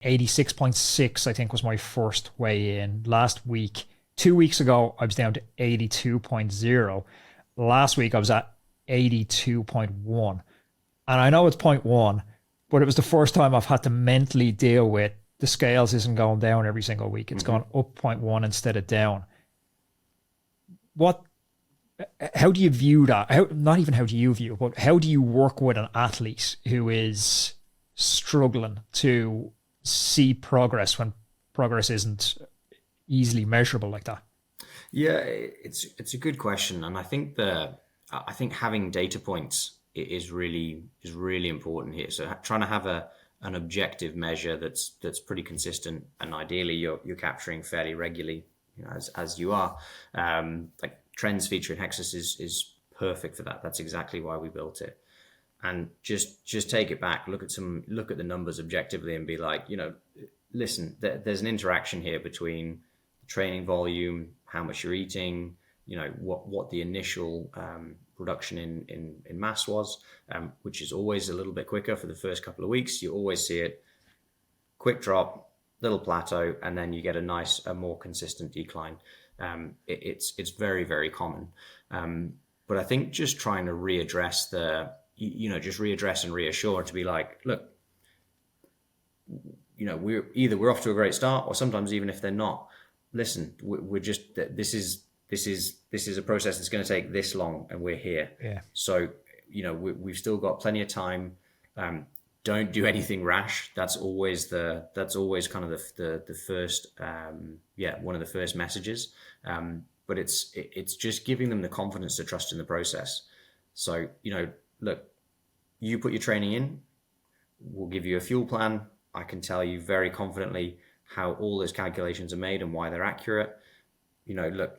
86.6, I think, was my first weigh in. Last week, 2 weeks ago, I was down to 82.0. Last week, I was at 82.1. And I know it's point 0.1, but it was the first time I've had to mentally deal with the scales isn't going down every single week. It's gone up point 0.1 instead of down. How do you view that? Not even how do you view it, but how do you work with an athlete who is struggling to see progress when progress isn't easily measurable like that? Yeah, it's a good question, and I think having data points is really important here. So trying to have an objective measure that's pretty consistent, and ideally you're capturing fairly regularly, as you are. Like trends featuring Hexus is perfect for that. That's exactly why we built it. And just take it back, look at the numbers objectively, and be like, listen, there's an interaction here between training volume, how much you're eating, what the initial reduction in mass was, which is always a little bit quicker for the first couple of weeks. You always see it, quick drop, little plateau, and then you get a more consistent decline. It's very, very common. But I think just trying to readdress and reassure, to be like, look, we're off to a great start, or sometimes even if they're not, listen, this is a process that's going to take this long, and we're here. Yeah. So, we've still got plenty of time. Don't do anything rash. That's always kind of the first, one of the first messages. But it's just giving them the confidence to trust in the process. So, look, you put your training in, we'll give you a fuel plan. I can tell you very confidently how all those calculations are made and why they're accurate. Look,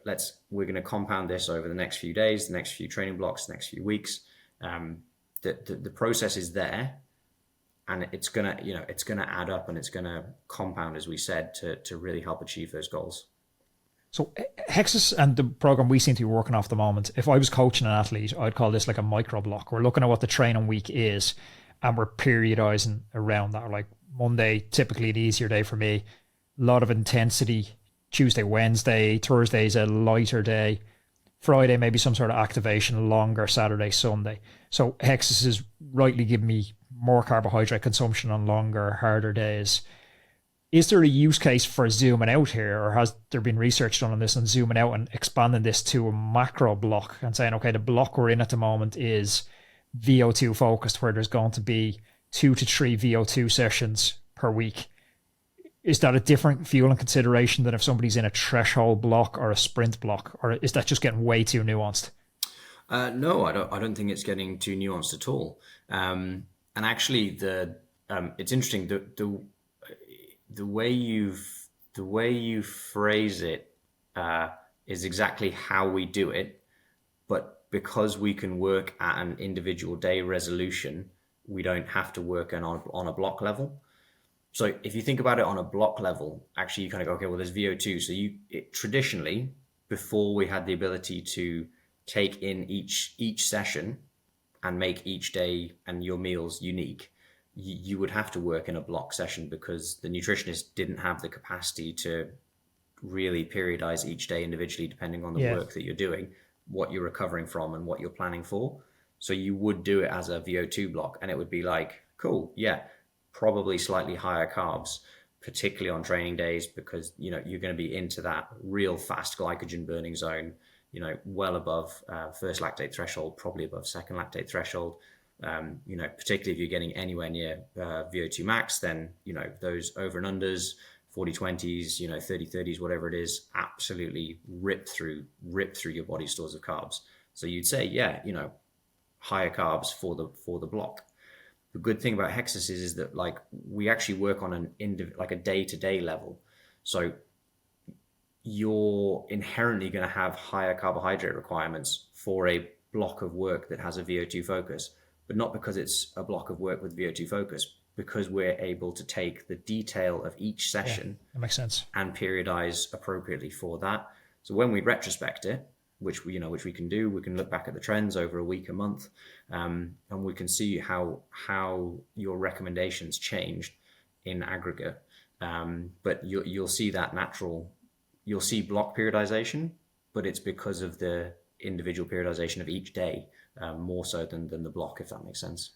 we're going to compound this over the next few days, the next few training blocks, the next few weeks. The process is there, and it's gonna add up, and it's gonna compound, as we said, to really help achieve those goals. So Hexus and the program we seem to be working off at the moment, if I was coaching an athlete, I'd call this like a micro block. We're looking at what the training week is, and we're periodizing around that. Like Monday, typically an easier day for me, a lot of intensity. Tuesday, Wednesday, Thursday's a lighter day. Friday, maybe some sort of activation, longer Saturday, Sunday. So Hexus is rightly giving me more carbohydrate consumption on longer, harder days. Is there a use case for zooming out here, or has there been research done on this and zooming out and expanding this to a macro block and saying, okay, the block we're in at the moment is VO2 focused, where there's going to be 2 to 3 VO2 sessions per week? Is that a different fueling consideration than if somebody's in a threshold block or a sprint block, or is that just getting way too nuanced? No, I don't think it's getting too nuanced at all. And actually, it's interesting, the way you phrase it is exactly how we do it, but because we can work at an individual day resolution, we don't have to work on a block level. So if you think about it on a block level, actually you kind of go, okay, well, there's VO2. So traditionally, before we had the ability to take in each session and make each day and your meals unique, you would have to work in a block session, because the nutritionist didn't have the capacity to really periodize each day individually, depending on the work that you're doing, what you're recovering from and what you're planning for. So you would do it as a VO2 block, and it would be like, cool, yeah, probably slightly higher carbs, particularly on training days, because you're going to be into that real fast glycogen burning zone, well above first lactate threshold, probably above second lactate threshold. Particularly if you're getting anywhere near VO2 max, then those over and unders, 40-20s, 30-30s, whatever it is, absolutely rip through your body stores of carbs. So you'd say, higher carbs for the block. The good thing about Hexus is that like we actually work on a day-to-day level. So you're inherently going to have higher carbohydrate requirements for a block of work that has a VO2 focus, but not because it's a block of work with VO2 focus, because we're able to take the detail of each session, that makes sense, and periodize appropriately for that. So when we retrospect it, which we can do, we can look back at the trends over a week, a month, and we can see how your recommendations changed in aggregate. But you'll see that you'll see block periodization, but it's because of the individual periodization of each day, more so than the block, if that makes sense.